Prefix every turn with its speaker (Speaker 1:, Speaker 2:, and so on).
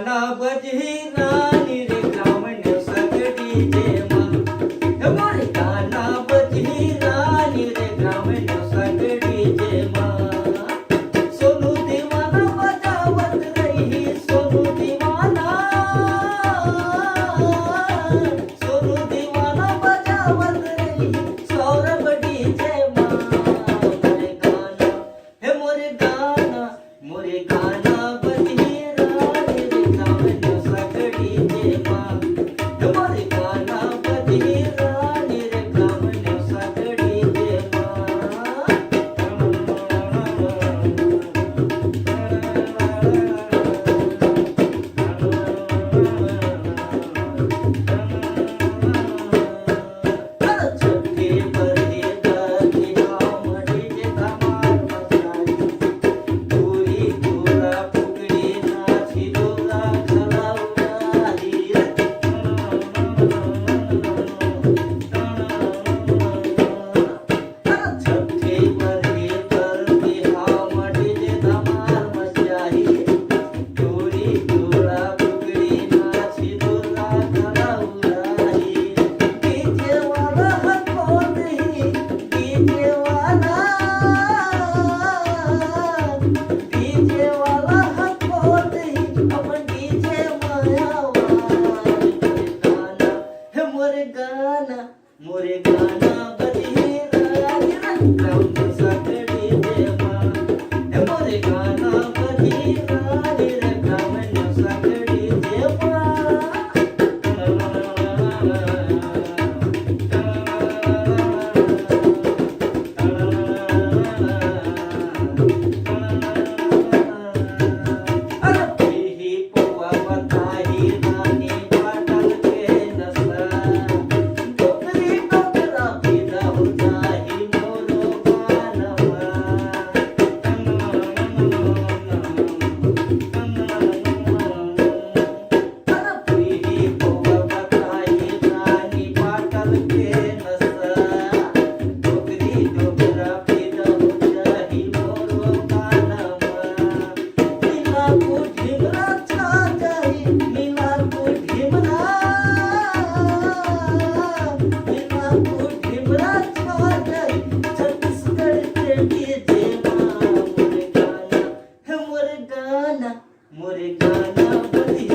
Speaker 1: गाना बजही रानी रे ग्रामण्य सगडी जेमा हे मोरे गाना बजही रानी रे ग्रामण्य सगडी जेमा सोनू दीवाना बजावत रही सोनू दीवाना बजावत रही सौरभ डीजे माँ मोरे गाना हे मोरे गाना बजही रानी रे ग्रामण्य सगडी जेमा हे मोरे गाना बजही रानी रे ग्रामण्य सगडी जेमा छठे बरहे दादी हामडी जे धमाल मचाई पुरी पुरा फुगडी नाची डोला खलावली छठे बरहे दादी हामडी जे धमाल मचाई पुरी पुरा फुगडी नाची डोला खलावली डीजे वाला हको नहीं डीजे वाला हको नहीं अपन डीजे माया मोरे गाना बजही रानी रे ग्रामण्य सगडी जेमा हे मोरे गाना बजही रानी रे ग्रामण्य सगडी जेमा ही पोवा बताही रानी पाटल के नसा डोकरी डोकरा पिला हो जाही मोरो गानवा ही पोवा बताही रानी पाटल के नसा डोकरी डोकरा पिला हो जाही मोरो गानवा नीला को ढिमरा छा जाई नीला को ढिमरा छा जाई छत्तीसगढ़ के डीजे माँ मोरे गाना बजही